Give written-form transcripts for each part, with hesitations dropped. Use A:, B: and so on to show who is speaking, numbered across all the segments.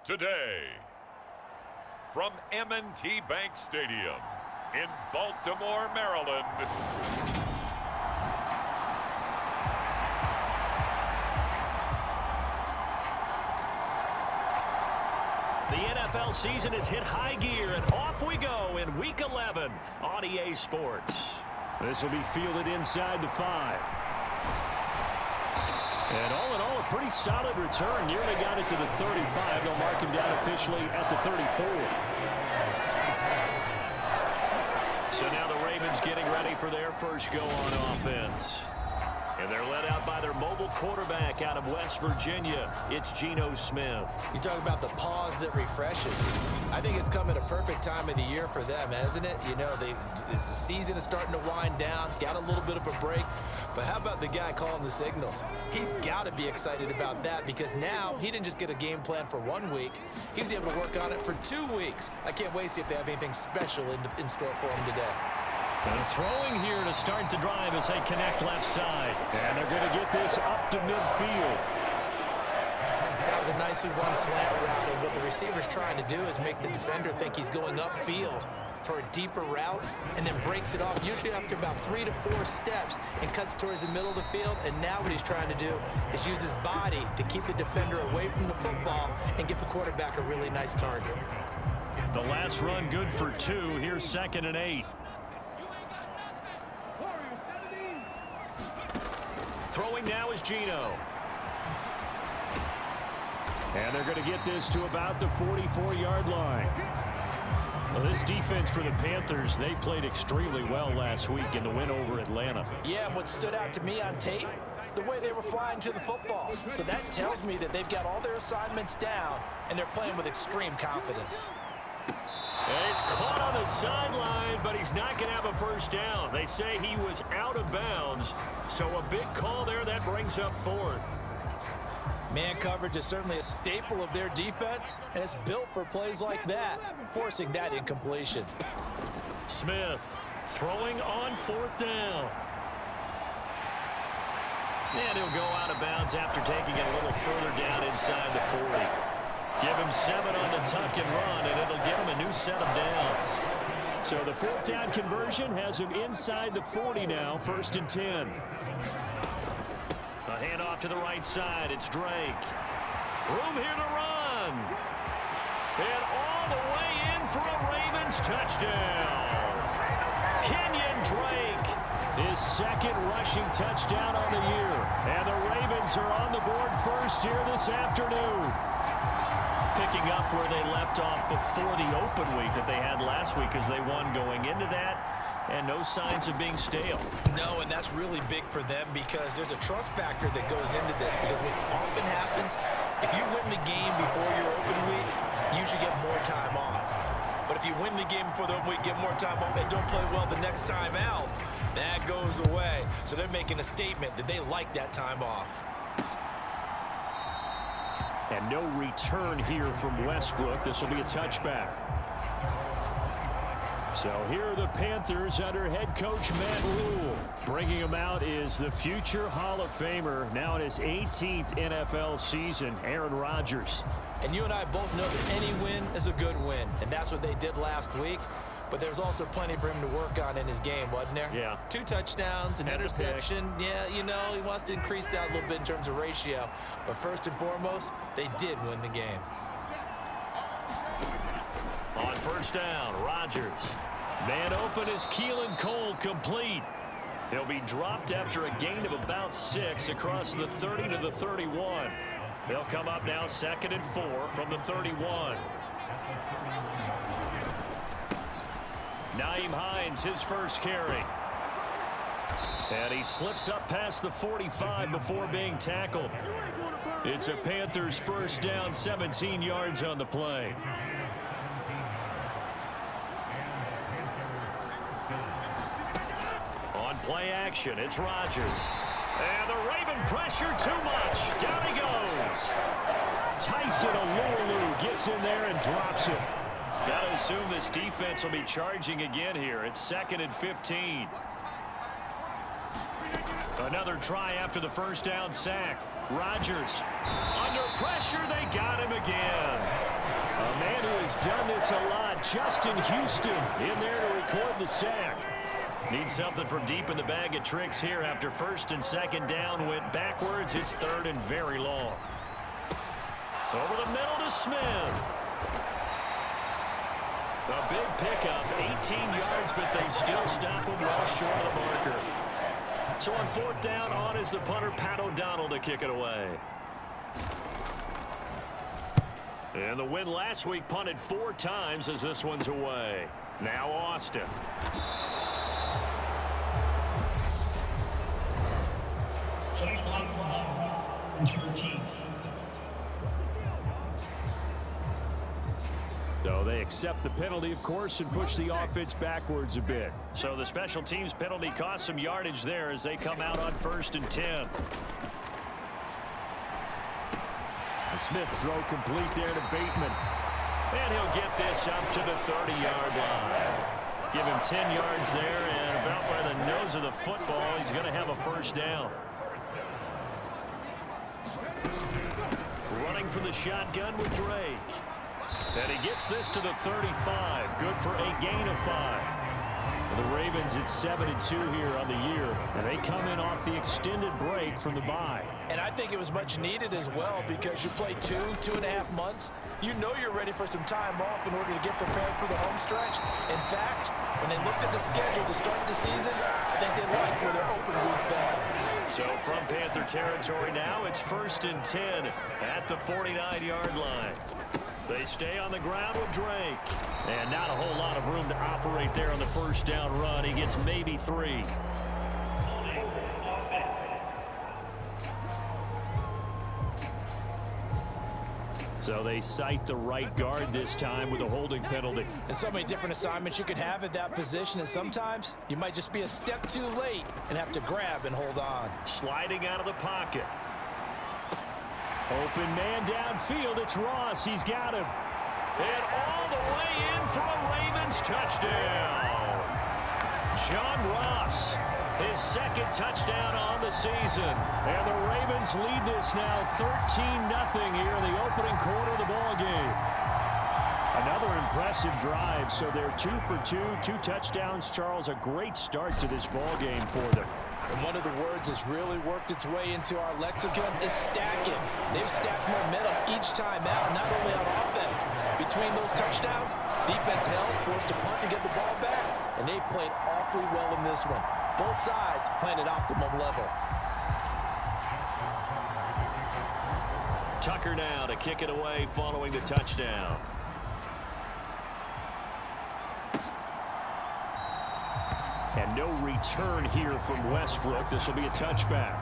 A: today. From M&T Bank Stadium in Baltimore, Maryland.
B: The NFL season has hit high gear, and off we go in Week 11 on EA Sports.
C: This will be fielded inside the 5. And all in all, a pretty solid return. Nearly got it to the 35. They'll mark him down officially at the 34.
B: So now the Ravens getting ready for their first go on offense. And they're led out by their mobile quarterback out of West Virginia. It's Geno Smith.
D: You talk about the pause that refreshes. I think it's come at a perfect time of the year for them, hasn't it? You know, the season is starting to wind down, got a little bit of a break. But how about the guy calling the signals? He's got to be excited about that because now he didn't just get a game plan for 1 week. He was able to work on it for 2 weeks. I can't wait to see if they have anything special in store for him today.
C: And throwing here to start the drive as they connect left side. And they're going to get this up to midfield.
D: That was a nicely run slant route, and what the receiver's trying to do is make the defender think he's going upfield for a deeper route and then breaks it off, usually after about 3 to 4 steps, and cuts towards the middle of the field. And now what he's trying to do is use his body to keep the defender away from the football and give the quarterback a really nice target.
C: The last run good for 2. Here's 2nd and 8.
B: Throwing now is Geno.
C: And they're going to get this to about the 44-yard line. Well, this defense for the Panthers, they played extremely well last week in the win over Atlanta.
D: Yeah, and what stood out to me on tape, the way they were flying to the football. So that tells me that they've got all their assignments down, and they're playing with extreme confidence.
B: And he's caught on the sideline, but he's not going to have a first down. They say he was out of bounds, so a big call there that brings up 4th.
D: Man coverage is certainly a staple of their defense, and it's built for plays like that, forcing that incompletion.
B: Smith throwing on 4th down. And he'll go out of bounds after taking it a little further down inside the 40. Give him 7 on the tuck and run, and it'll give him a new set of downs.
C: So the 4th down conversion has him inside the 40 now, 1st and 10.
B: A handoff to the right side. It's Drake. Room here to run. And all the way in for a Ravens touchdown. Kenyon Drake.
C: His 2nd rushing touchdown on the year. And the Ravens are on the board first here this afternoon.
B: Picking up where they left off before the open week that they had last week as they won going into that, and no signs of being stale.
D: No, and that's really big for them because there's a trust factor that goes into this, because what often happens, if you win the game before your open week, you usually get more time off. But if you win the game before the open week, get more time off, and don't play well the next time out, that goes away. So they're making a statement that they like that time off.
C: And no return here from Westbrook. This will be a touchback. So here are the Panthers under head coach Matt Rule. Bringing him out is the future Hall of Famer, now in his 18th NFL season, Aaron Rodgers.
D: And you and I both know that any win is a good win, and that's what they did last week. But there's also plenty for him to work on in his game, wasn't there?
C: Yeah.
D: 2 touchdowns, an interception. Yeah, you know, he wants to increase that a little bit in terms of ratio. But first and foremost, they did win the game.
B: On 1st down, Rodgers. Man open is Keelan Cole, complete. He'll be dropped after a gain of about 6 across the 30 to the 31. They'll come up now 2nd and 4 from the 31. Nyheim Hines, his first carry. And he slips up past the 45 before being tackled. It's a Panthers 1st down, 17 yards on the play. On play action, it's Rodgers. And the Raven pressure too much. Down he goes.
C: Tyson Alualu gets in there and drops it.
B: Got to assume this defense will be charging again here. It's 2nd and 15. Another try after the 1st down sack. Rodgers under pressure. They got him again.
C: A man who has done this a lot, Justin Houston, in there to record the sack.
B: Need something from deep in the bag of tricks here after first and second down went backwards. It's third and very long. Over the middle to Smith. A big pickup, 18 yards, but they still stop him well short of the marker. So on fourth down, on is the punter, Pat O'Donnell, to kick it away. And the win last week punted 4 times as this one's away. Now Austin.
C: So they accept the penalty, of course, and push the offense backwards a bit.
B: So the special teams penalty cost some yardage there as they come out on first and 10.
C: And Smith's throw complete there to Bateman.
B: And he'll get this up to the 30-yard line. Give him 10 yards there, and about by the nose of the football, he's going to have a first down. Running for the shotgun with Drake. And he gets this to the 35. Good for a gain of 5.
C: The Ravens at 7-2 here on the year, and they come in off the extended break from the bye.
D: And I think it was much needed as well because you play 2.5 months. You know you're ready for some time off in order to get prepared for the home stretch. In fact, when they looked at the schedule to start the season, I think they liked where their open week fell.
B: So from Panther territory now, it's first and 10 at the 49-yard line. They stay on the ground with Drake. And not a whole lot of room to operate there on the first down run. He gets maybe 3.
C: So they cite the right guard this time with a holding penalty.
D: And so many different assignments you could have at that position, and sometimes you might just be a step too late and have to grab and hold on.
B: Sliding out of the pocket.
C: Open man downfield. It's Ross. He's got him.
B: And all the way in for a Ravens touchdown. John Ross, his second touchdown on the season.
C: And the Ravens lead this now 13-0 here in the opening quarter of the ball game. Another impressive drive. So they're 2 for 2, 2 touchdowns. Charles, a great start to this ball game for them.
D: And one of the words that's really worked its way into our lexicon is stacking. They've stacked momentum each time out, not only on offense. Between those touchdowns, defense held, forced to punt to get the ball back, and they played awfully well in this one. Both sides playing at optimum level.
B: Tucker now to kick it away following the touchdown.
C: And no return here from Westbrook. This will be a touchback.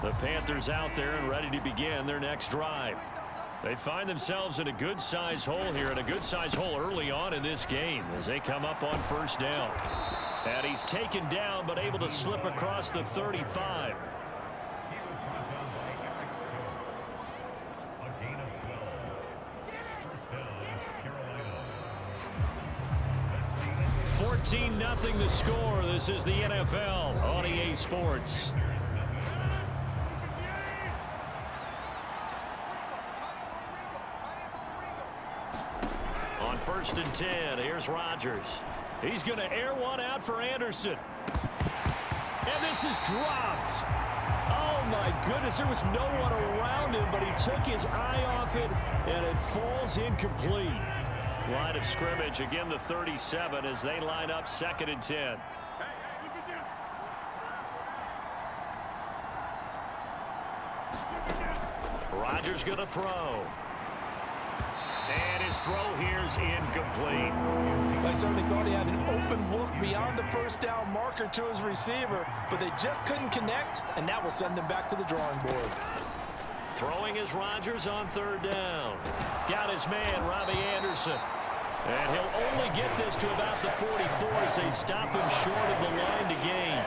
B: The Panthers out there and ready to begin their next drive. They find themselves in a good-sized hole here, and a good-sized hole early on in this game as they come up on first down. And he's taken down but able to slip across the 35. Nothing the score. This is the NFL on EA Sports. On first and 10, here's Rodgers. He's going to air one out for Anderson.
C: And this is dropped. Oh, my goodness. There was no one around him, but he took his eye off it, and it falls incomplete.
B: Line of scrimmage, again the 37 as they line up second and 10. Rodgers going to throw. And his throw here is incomplete.
D: I certainly thought he had an open look beyond the first down marker to his receiver, but they just couldn't connect, and that will send them back to the drawing board.
B: Throwing is Rodgers on third down. Got his man, Robbie Anderson. And he'll only get this to about the 44 as they stop him short of the line to gain.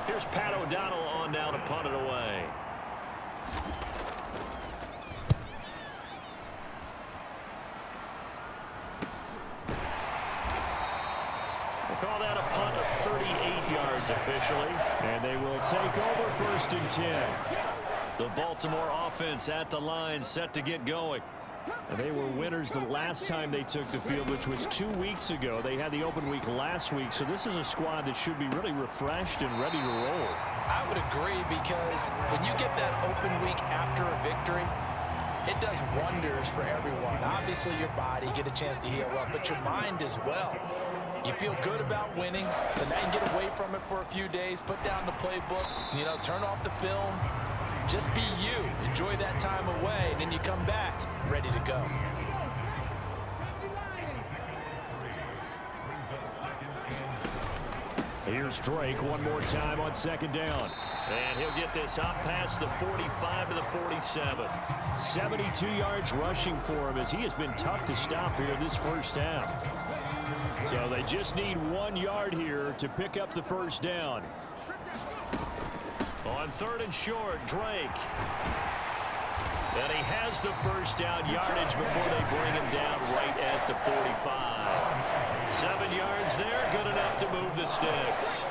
B: Here's Pat O'Donnell on now to punt it away. call that a punt of 38 yards officially.
C: And they will take over 1st and 10.
B: The Baltimore offense at the line, set to get going.
C: And they were winners the last time they took the field, which was 2 weeks ago. They had the open week last week, so this is a squad that should be really refreshed and ready to roll.
D: I would agree, because when you get that open week after a victory, it does wonders for everyone. Obviously, your body, get a chance to heal up, but your mind as well. You feel good about winning, so now you can get away from it for a few days, put down the playbook, turn off the film. Just be you. Enjoy that time away, and then you come back ready to go.
C: Here's Drake one more time on 2nd down.
B: And he'll get this up past the 45 to the 47.
C: 72 yards rushing for him, as he has been tough to stop here this first half. So they just need 1 yard here to pick up the 1st down.
B: On 3rd and short, Drake. And he has the 1st down yardage before they bring him down right at the 45. 7 yards there, good enough to move the sticks.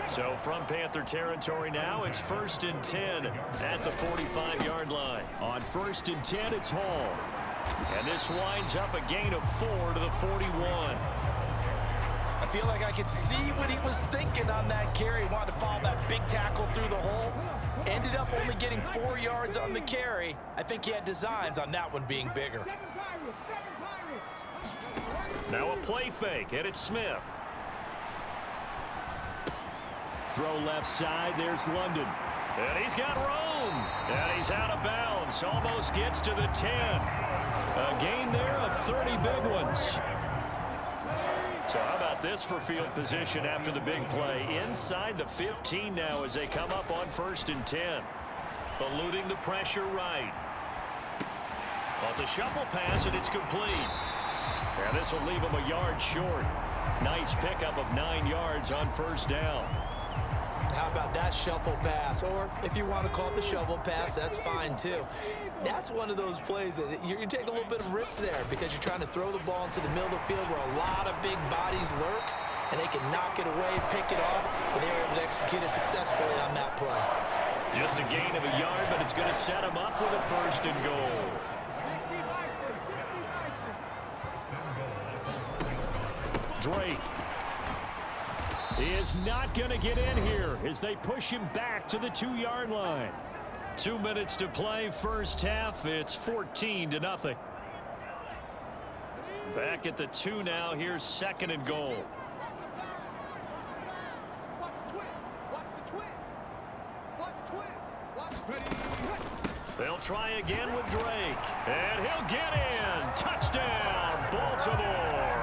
B: So from Panther territory now, it's 1st and 10 at the 45-yard line.
C: On 1st and 10, it's Hall.
B: And this winds up a gain of 4 to the 41.
D: I feel like I could see what he was thinking on that carry. Wanted to follow that big tackle through the hole. Ended up only getting 4 yards on the carry. I think he had designs on that one being bigger.
B: Now a play fake, and it's Smith.
C: Throw left side, there's London.
B: And he's got room. And he's out of bounds. Almost gets to the 10. A gain there of 30 big ones. So how about this for field position after the big play? Inside the 15 now as they come up on 1st and 10. Eluding the pressure right. Well, it's a shuffle pass, and it's complete. And this will leave him a yard short. Nice pickup of 9 yards on 1st down.
D: How about that shuffle pass? Or if you want to call it the shovel pass, that's fine too. That's one of those plays that you take a little bit of risk there, because you're trying to throw the ball into the middle of the field where a lot of big bodies lurk, and they can knock it away, pick it off, but they were able to execute it successfully on that play.
B: Just a gain of a yard, but it's going to set him up with a 1st and goal.
C: Drake. He is not going to get in here as they push him back to the 2-yard line.
B: 2 minutes to play, 1st half. It's 14-0. Back at the 2 now. Here's 2nd and goal. They'll try again with Drake. And he'll get in. Touchdown, Baltimore.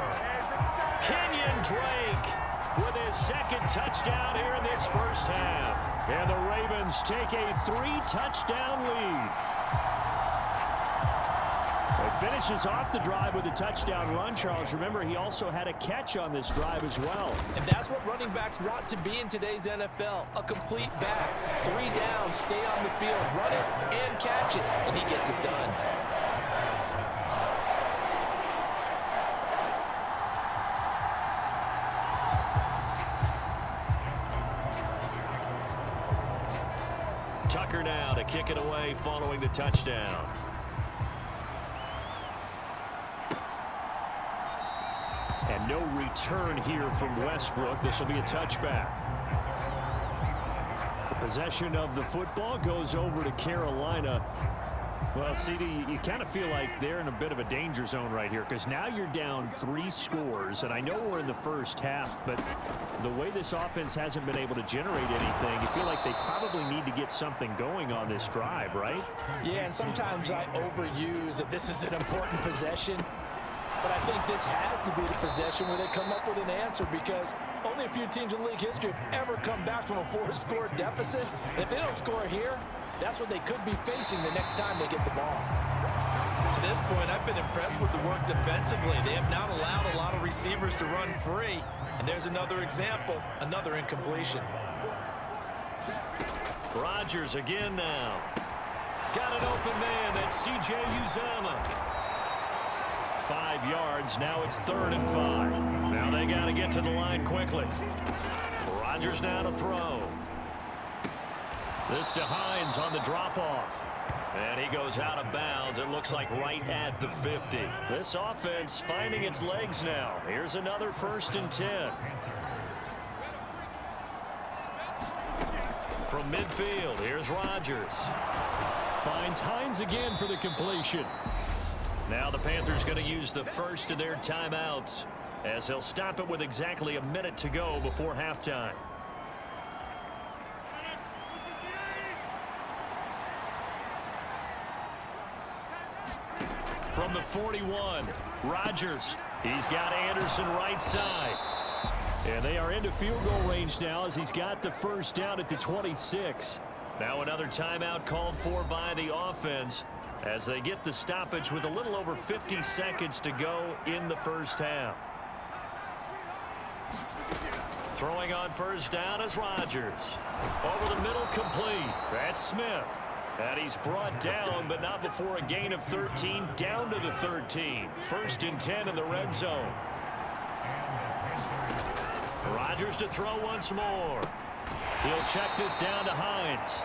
B: Kenyon Drake with his 2nd touchdown here in this 1st half.
C: And the Ravens take a 3-touchdown lead. It finishes off the drive with a touchdown run, Charles. Remember, he also had a catch on this drive as well.
D: And that's what running backs want to be in today's NFL. A complete back. 3 down, stay on the field, run it, and catch it. And he gets it done.
B: Tucker now to kick it away following the touchdown.
C: And no return here from Westbrook. This will be a touchback. The possession of the football goes over to Carolina. Well, CD, you kind of feel like they're in a bit of a danger zone right here, because now you're down 3 scores, and I know we're in the 1st half, but the way this offense hasn't been able to generate anything, you feel like they probably need to get something going on this drive, right?
D: Yeah, and sometimes I overuse that this is an important possession, but I think this has to be the possession where they come up with an answer, because only a few teams in league history have ever come back from a 4-score deficit. And if they don't score here, that's what they could be facing the next time they get the ball. To this point, I've been impressed with the work defensively. They have not allowed a lot of receivers to run free. And there's another example, another incompletion.
B: Rodgers again now. Got an open man. That's C.J. Uzomah. 5 yards. Now it's 3rd and 5.
C: Now
B: Now they got to get to the line quickly. Rodgers now to throw. This to Hines on the drop-off. And he goes out of bounds. It looks like right at the 50. This offense finding its legs now. Here's another 1st and 10. From midfield, here's Rodgers. Finds Hines again for the completion. Now the Panthers going to use the first of their timeouts as they'll stop it with exactly a minute to go before halftime. From the 41, Rodgers. He's got Anderson right side. And they are into field goal range now as he's got the first down at the 26. Now another timeout called for by the offense as they get the stoppage with a little over 50 seconds to go in the first half. Throwing on first down is Rodgers. Over the middle, complete. That's Smith. And he's brought down, but not before a gain of 13, down to the 13. 1st and 10 in the red zone. Rodgers to throw once more. He'll check this down to Hines.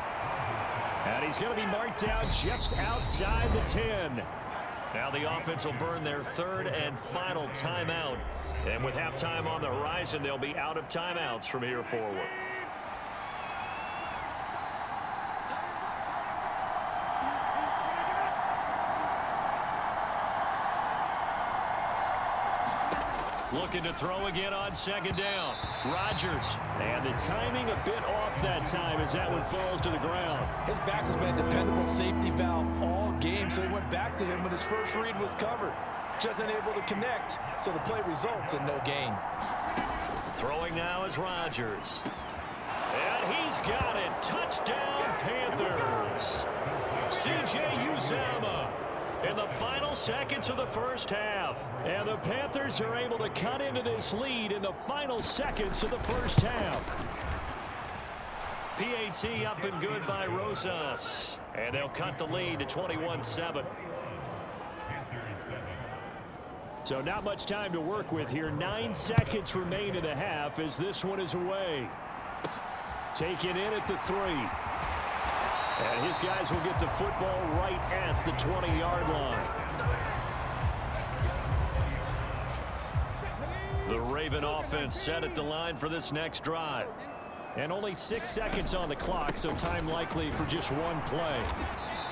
B: And he's going to be marked out just outside the 10. Now the offense will burn their 3rd and final timeout. And with halftime on the horizon, they'll be out of timeouts from here forward. Looking to throw again on 2nd down. Rodgers. And the timing a bit off that time as that one falls to the ground.
E: His back has been a dependable safety valve all game, so he went back to him when his first read was covered. Just unable to connect, so the play results in no gain.
B: Throwing now is Rodgers. And he's got it. Touchdown, Panthers. C.J. Uzomah in the final seconds of the first half.
C: And the Panthers are able to cut into this lead in the final seconds of the first half.
B: PAT up and good by Rosas. And they'll cut the lead to 21-7.
C: So not much time to work with here. 9 seconds remain in the half as this one is away. Taken in at the 3. And his guys will get the football right at the 20-yard line.
B: The Raven offense set at the line for this next drive.
C: And only 6 seconds on the clock, so time likely for just one play.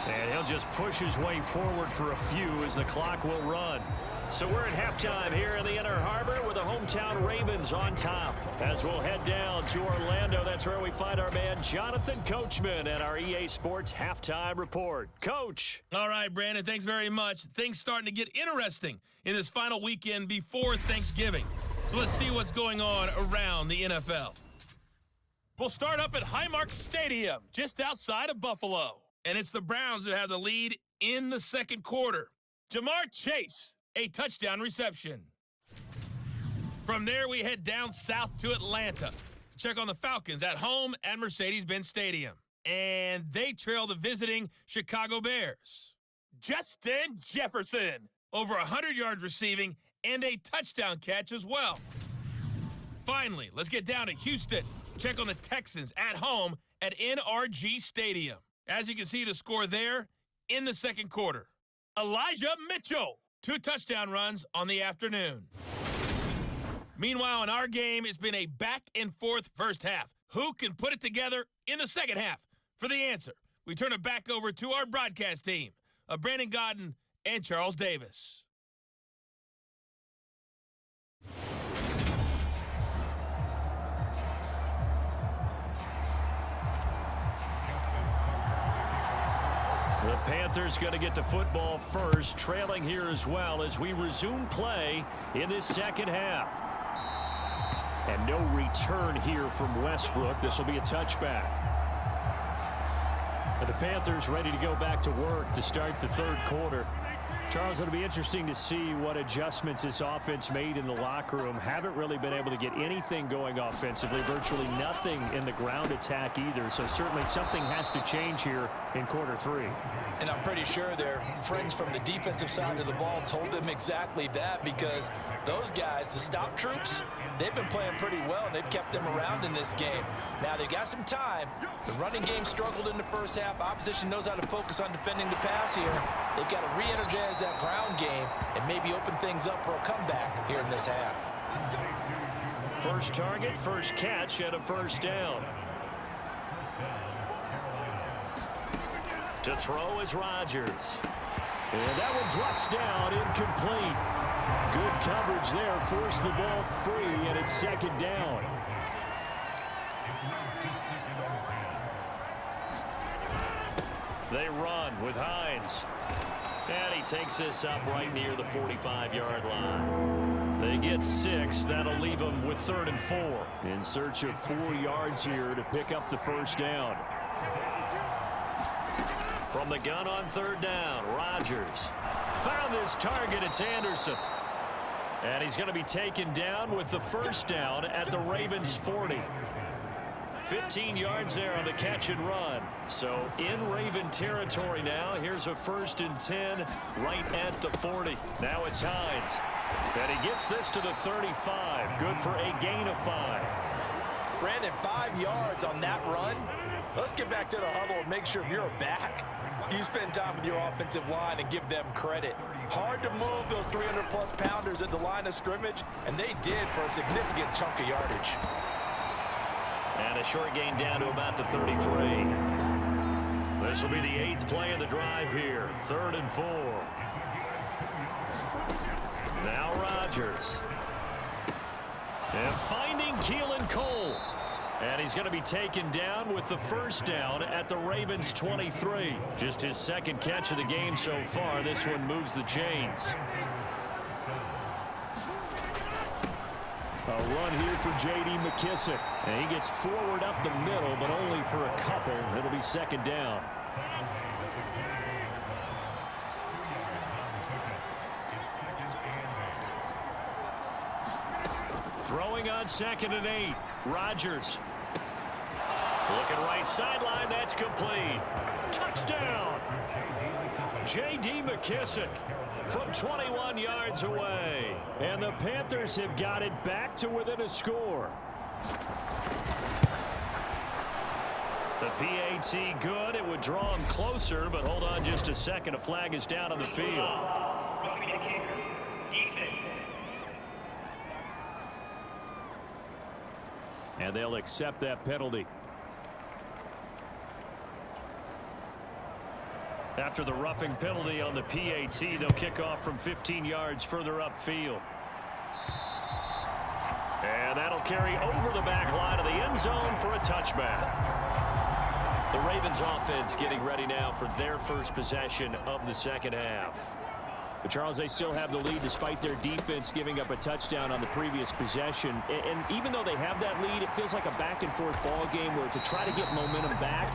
B: And he'll just push his way forward for a few as the clock will run. So we're at halftime here in the Inner Harbor with the hometown Ravens on top. As we'll head down to Orlando, that's where we find our man Jonathan Coachman at our EA Sports Halftime Report. Coach.
F: All right, Brandon, thanks very much. Things starting to get interesting in this final weekend before Thanksgiving. So let's see what's going on around the NFL. We'll start up at Highmark Stadium, just outside of Buffalo. And it's the Browns who have the lead in the 2nd quarter. Jamar Chase, a touchdown reception. From there, we head down south to Atlanta to check on the Falcons at home at Mercedes-Benz Stadium. And they trail the visiting Chicago Bears. Justin Jefferson, over 100 yards receiving and a touchdown catch as well. Finally, let's get down to Houston. Check on the Texans at home at NRG Stadium. As you can see, the score there in the 2nd quarter. Elijah Mitchell, 2 touchdown runs on the afternoon. Meanwhile, in our game, it's been a back-and-forth first half. Who can put it together in the 2nd half? For the answer, we turn it back over to our broadcast team of Brandon Godden and Charles Davis.
B: The Panthers going to get the football first, trailing here as well as we resume play in this 2nd half. And no return here from Westbrook. This will be a touchback. And the Panthers ready to go back to work to start the 3rd quarter.
C: Charles, it'll be interesting to see what adjustments this offense made in the locker room. Haven't really been able to get anything going offensively, virtually nothing in the ground attack either. So certainly something has to change here in quarter 3.
D: And I'm pretty sure their friends from the defensive side of the ball told them exactly that, because those guys, the stop troops, they've been playing pretty well, and they've kept them around in this game. Now, they've got some time. The running game struggled in the first half. Opposition knows how to focus on defending the pass here. They've got to re-energize that ground game and maybe open things up for a comeback here in this half.
B: First target, first catch, and a first down. To throw is Rodgers.
C: And that one drops down, incomplete. Good coverage there, forced the ball free, and it's second down.
B: They run with Hines. And he takes this up right near the 45-yard line. They get 6. That'll leave them with 3rd and 4.
C: In search of 4 yards here to pick up the first down.
B: From the gun on 3rd down, Rodgers found his target. It's Anderson. And he's going to be taken down with the first down at the Ravens' 40. 15 yards there on the catch and run. So in Raven territory now. Here's a 1st and 10 right at the 40. Now it's Hines. And he gets this to the 35. Good for a gain of 5.
D: Brandon, 5 yards on that run. Let's get back to the huddle and make sure if you're a back, you spend time with your offensive line and give them credit. Hard to move those 300-plus pounders at the line of scrimmage, and they did for a significant chunk of yardage.
B: And a short gain down to about the 33. This will be the 8th play of the drive here. 3rd and 4. Now Rodgers. And finding Keelan Cole. And he's going to be taken down with the first down at the Ravens' 23. Just his 2nd catch of the game so far. This one moves the chains.
C: A run here for J.D. McKissick. And he gets forward up the middle, but only for a couple. It'll be 2nd down. Throwing on 2nd and 8. Rodgers. Looking right sideline. That's complete. Touchdown. J.D. McKissick from 21 yards away. And the Panthers have got it back to within a score. The PAT good. It would draw him closer, but hold on just a second. A flag is down on the field. And they'll accept that penalty. After the roughing penalty on the PAT, they'll kick off from 15 yards further upfield. And that'll carry over the back line of the end zone for a touchback. The Ravens offense getting ready now for their first possession of the 2nd half. But Charles, they still have the lead despite their defense giving up a touchdown on the previous possession. And even though they have that lead, it feels like a back-and-forth ball game where to try to get momentum back,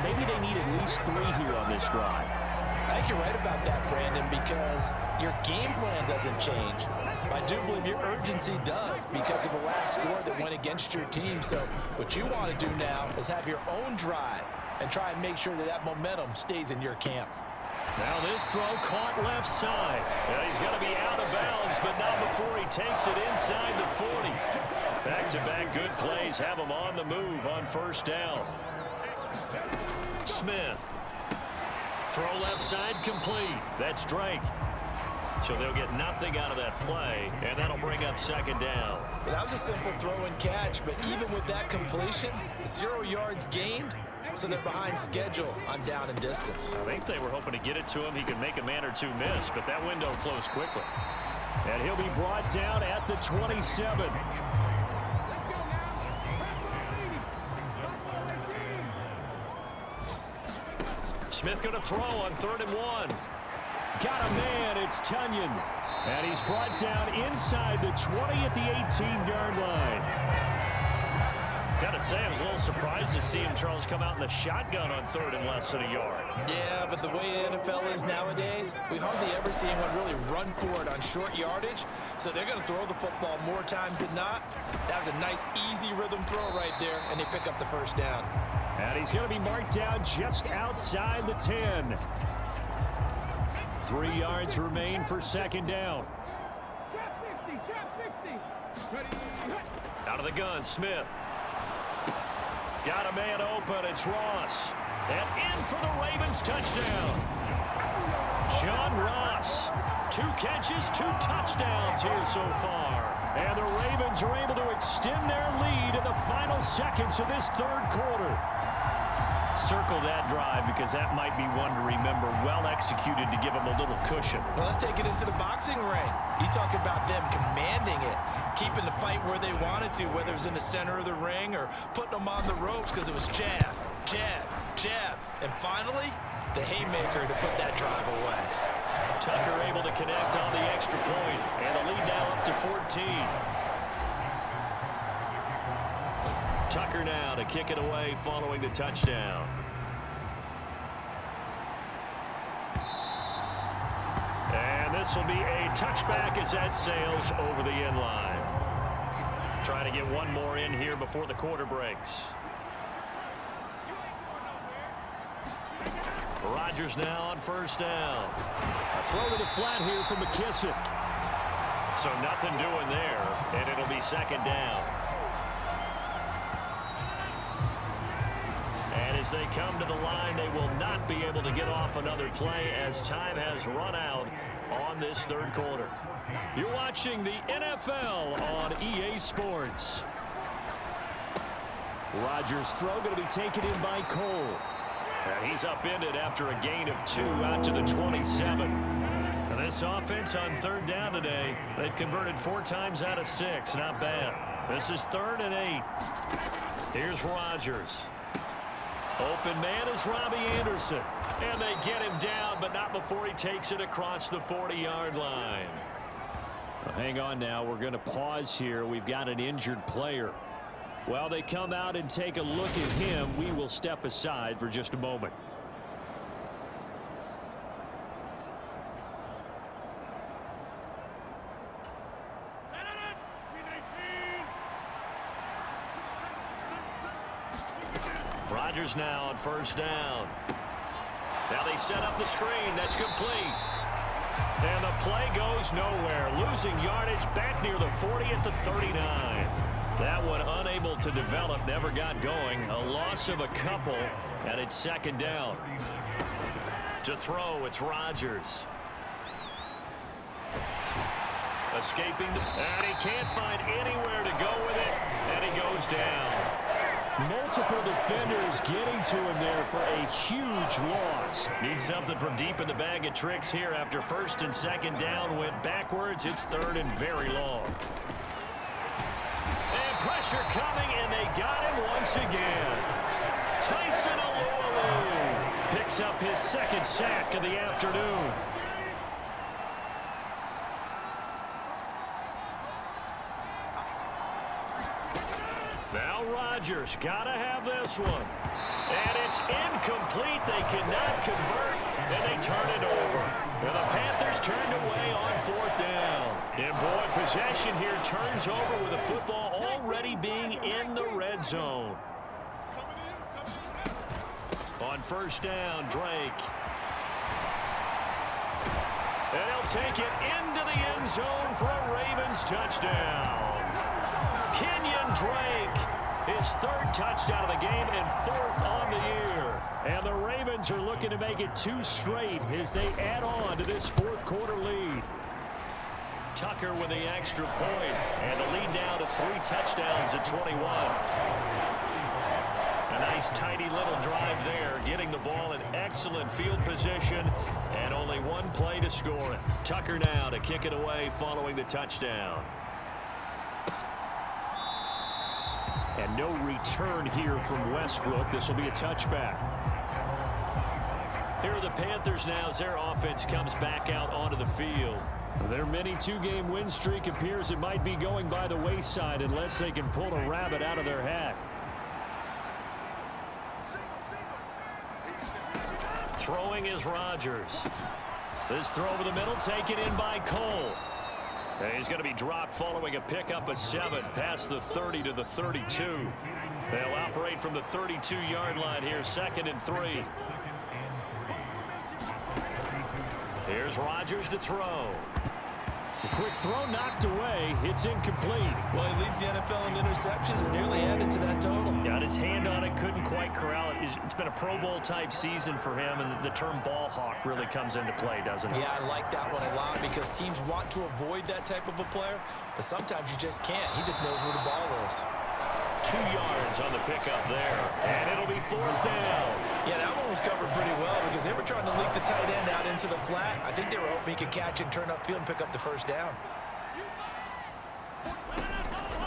C: maybe they need at least 3 here on this drive.
D: I think you're right about that, Brandon, because your game plan doesn't change. I do believe your urgency does because of the last score that went against your team. So what you want to do now is have your own drive and try and make sure that that momentum stays in your camp.
B: Now this throw caught left side. He's going to be out of bounds, but not before he takes it inside the 40. Back-to-back good plays have him on the move on 1st down. Smith. Throw left side complete. That's Drake. So they'll get nothing out of that play, and that'll bring up 2nd down.
D: Well, that was a simple throw and catch, but even with that completion, 0 yards gained, so they're behind schedule on down and distance.
B: I think they were hoping to get it to him. He could make a man or two miss, but that window closed quickly.
C: And he'll be brought down at the 27.
B: Smith going to throw on 3rd and 1.
C: Got a man. It's Tunyon. And he's brought down inside the 20 at the 18-yard line.
B: Got to say, I was a little surprised to see him, Charles, come out in the shotgun on 3rd and less than a yard.
D: Yeah, but the way the NFL is nowadays, We hardly ever see anyone really run for it on short yardage, so they're going to throw the football more times than not. That was a nice, easy rhythm throw right there, and they pick up the first down.
C: And he's going to be marked down just outside the 10. 3 yards remain for second down.
B: Out of the gun, Smith. Got a man open. It's Ross. And in for the Ravens touchdown. John Ross. 2 catches, 2 touchdowns here so far. And the Ravens are able to extend their lead in the final seconds of this third quarter. Circle that drive because that might be one to remember. Well executed to give them a little cushion.
D: Well, let's take it into the boxing ring. You talk about them commanding it, keeping the fight where they wanted to, whether it was in the center of the ring or putting them on the ropes because it was jab, jab, jab. And finally, the haymaker to put that drive away.
B: Tucker able to connect on the extra point, and the lead now up to 14. Tucker now to kick it away following the touchdown. And this will be a touchback as that sails over the end line. Trying to get one more in here before the quarter breaks. Rodgers now on first down.
C: A throw to the flat here from McKissick.
B: So nothing doing there, and it'll be second down. And as they come to the line, they will not be able to get off another play as time has run out on this third quarter. You're watching the NFL on EA Sports.
C: Rodgers' throw going to be taken in by Cole.
B: And he's upended after a gain of 2 out to the 27. And this offense on third down today, they've converted 4 times out of 6. Not bad. This is 3rd and 8. Here's Rodgers. Open man is Robbie Anderson. And they get him down, but not before he takes it across the 40-yard line.
C: Well, hang on now. We're going to pause here. We've got an injured player. While they come out and take a look at him, we will step aside for just a moment.
B: Rodgers now on first down. Now they set up the screen. That's complete. And the play goes nowhere. Losing yardage back near the 40 at the 39. That one unable to develop, never got going. A loss of a couple, and it's second down. To throw, it's Rodgers. Escaping, and he can't find anywhere to go with it, and he goes down.
C: Multiple defenders getting to him there for a huge loss.
B: Needs something from deep in the bag of tricks here after first and second down went backwards. It's 3rd and very long. And pressure coming, and they got him once again. Tyson Alualu picks up his 2nd sack of the afternoon. Now Rodgers got to have this one. And it's incomplete. They cannot convert, and they turn it over. And the Panthers turned away on 4th down. And boy, possession here turns over with the football already being in the red zone. On first down, Drake. And he'll take it into the end zone for a Ravens touchdown. Kenyon Drake, his 3rd touchdown of the game and 4th on the year.
C: And the Ravens are looking to make it 2 straight as they add on to this 4th quarter lead.
B: Tucker with the extra point, and the lead now to 3 touchdowns at 21. A nice tidy little drive there, getting the ball in excellent field position, and only 1 play to score it. Tucker now to kick it away following the touchdown.
C: And no return here from Westbrook. This will be a touchback.
B: Here are the Panthers now as their offense comes back out onto the field.
C: Their mini 2-game win streak appears it might be going by the wayside unless they can pull a rabbit out of their hat.
B: Throwing is Rodgers. This throw over the middle taken in by Cole. And he's going to be dropped following a pickup of 7 past the 30 to the 32. They'll operate from the 32-yard line here, 2nd and 3. Here's Rodgers to throw.
C: The quick throw knocked away. It's incomplete.
D: Well, he leads the NFL in interceptions and nearly added to that total.
B: Got his hand on it, couldn't quite corral it. It's been a Pro Bowl type season for him, and the term ball hawk really comes into play, doesn't it?
D: Yeah, I like that one a lot because teams want to avoid that type of a player, but sometimes you just can't. He just knows where the ball is.
B: 2 yards on the pickup there, and it'll be 4th down.
D: Yeah, that one was covered pretty well because they were trying to leak the tight end out into the flat. I think they were hoping he could catch and turn upfield and pick up the 1st down.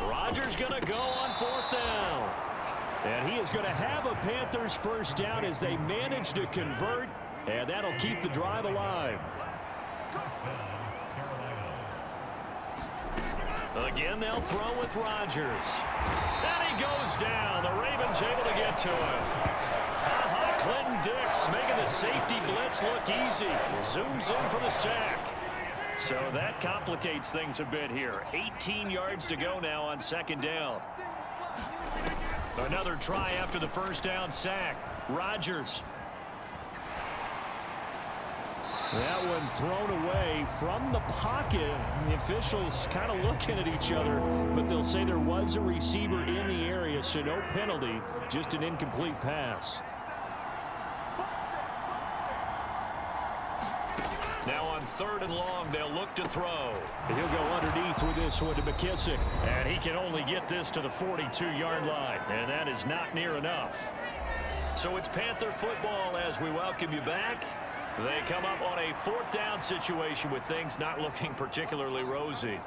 B: Rodgers going to go on 4th down.
C: And he is going to have a Panthers 1st down as they manage to convert, and that'll keep the drive alive.
B: Again, they'll throw with Rodgers. And he goes down. The Ravens able to get to him. Clinton Dix making the safety blitz look easy. Zooms in for the sack. So that complicates things a bit here. 18 yards to go now on 2nd down. Another try after the 1st down sack. Rodgers.
C: That one thrown away from the pocket. The officials kind of looking at each other, but they'll say there was a receiver in the area, so no penalty, just an incomplete pass.
B: Now on 3rd and long, they'll look to throw.
C: And he'll go underneath with this one to McKissick.
B: And he can only get this to the 42-yard line, and that is not near enough. So it's Panther football as we welcome you back. They come up on a 4th down situation with things not looking particularly rosy.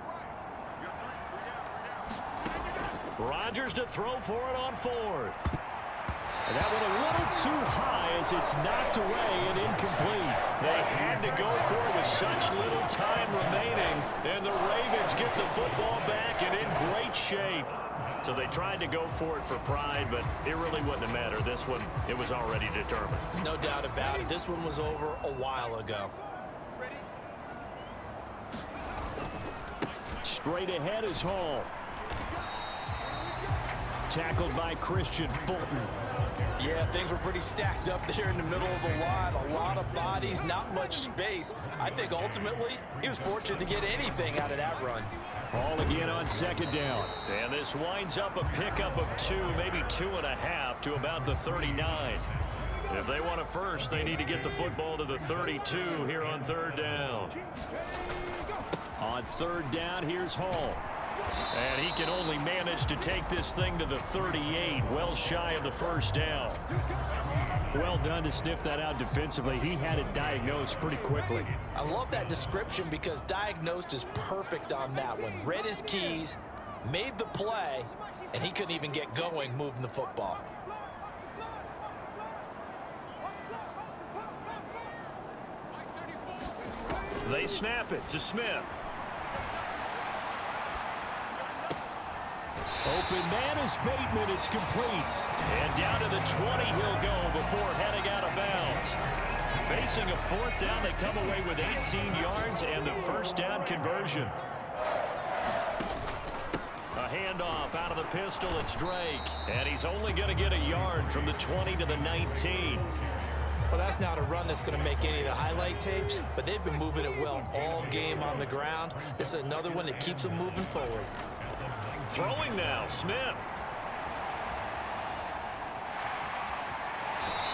B: Rodgers to throw for it on 4th.
C: And that one a little too high as it's knocked away and incomplete.
B: They had to go for it with such little time remaining, and the Ravens get the football back and in great shape. So they tried to go for it for pride, but it really wouldn't have mattered. This one, it was already determined.
D: No doubt about it. This one was over a while ago.
C: Straight ahead is Hall. Tackled by Christian Fulton.
E: Yeah, things were pretty stacked up there in the middle of the line. A lot of bodies, not much space. I think ultimately he was fortunate to get anything out of that run.
C: Ball again on 2nd down.
B: And this winds up a pickup of 2, maybe 2.5 to about the 39. If they want a first, they need to get the football to the 32 here on 3rd down.
C: On 3rd down, here's Hall.
B: And he can only manage to take this thing to the 38, well shy of the 1st down.
C: Well done to sniff that out defensively. He had it diagnosed pretty quickly.
D: I love that description because diagnosed is perfect on that one. Read his keys, made the play, and he couldn't even get going moving the football.
B: They snap it to Smith.
C: Open man is Bateman. It's complete.
B: And down to the 20 he'll go before heading out of bounds. Facing a 4th down, they come away with 18 yards and the 1st down conversion. A handoff out of the pistol. It's Drake. And he's only going to get a yard from the 20 to the 19.
D: Well, that's not a run that's going to make any of the highlight tapes, but they've been moving it well all game on the ground. This is another one that keeps them moving forward.
B: Throwing now, Smith.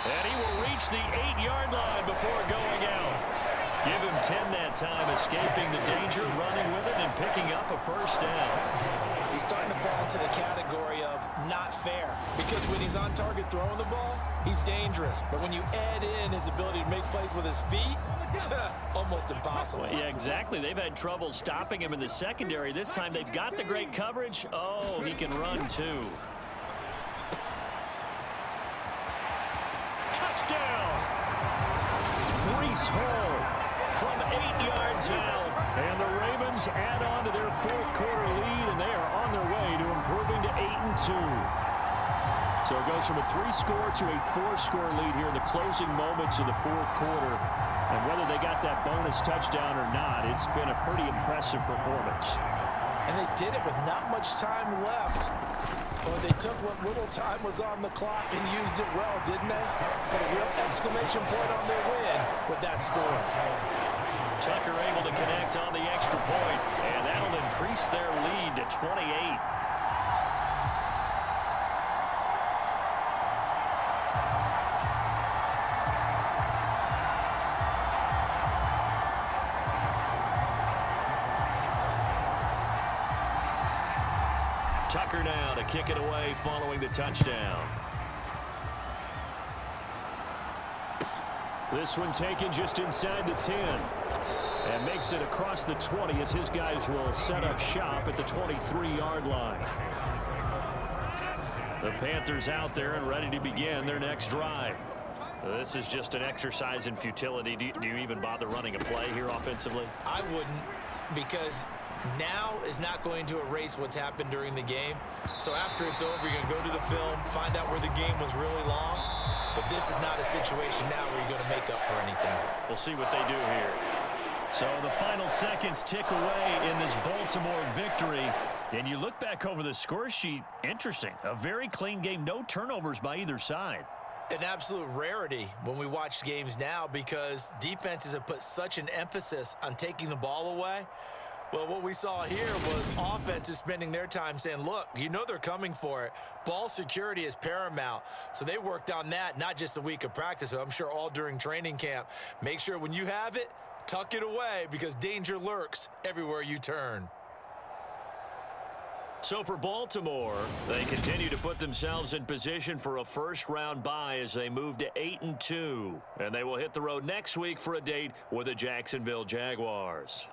B: And he will reach the 8-yard line before going out. Give him 10 that time, escaping the danger, running with it, and picking up a 1st down.
D: He's starting to fall into the category of not fair, because when he's on target throwing the ball, he's dangerous. But when you add in his ability to make plays with his feet, almost impossible.
B: Well, yeah, exactly. They've had trouble stopping him in the secondary. This time they've got the great coverage. Oh, he can run too. Touchdown!
C: Breece Hall from 8 yards out. And the Ravens add on to their 4th quarter lead, and they are on their way to improving to 8-2. So it goes from a 3-score to a 4-score lead here in the closing moments of the 4th quarter. And whether they got that bonus this touchdown or not, it's been a pretty impressive performance.
E: And they did it with not much time left. Or they took what little time was on the clock and used it well, didn't they? Put a real exclamation point on their win with that score.
B: Tucker able to connect on the extra point, and that'll increase their lead to 28. Tucker now to kick it away following the touchdown.
C: This one taken just inside the 10. And makes it across the 20 as his guys will set up shop at the 23-yard line. The Panthers out there and ready to begin their next drive. This is just an exercise in futility. Do you even bother running a play here offensively?
D: I wouldn't, because now is not going to erase what's happened during the game. So after it's over, you're going to go to the film, find out where the game was really lost. But this is not a situation now where you're going to make up for anything.
B: We'll see what they do here.
C: So the final seconds tick away in this Baltimore victory. And you look back over the score sheet, interesting. A very clean game, no turnovers by either side.
D: An absolute rarity when we watch games now, because defenses have put such an emphasis on taking the ball away. Well, what we saw here was offenses spending their time saying, look, you know they're coming for it. Ball security is paramount. So they worked on that, not just a week of practice, but I'm sure all during training camp. Make sure when you have it, tuck it away, because danger lurks everywhere you turn.
B: So for Baltimore, they continue to put themselves in position for a first-round bye as they move to 8-2. And they will hit the road next week for a date with the Jacksonville Jaguars.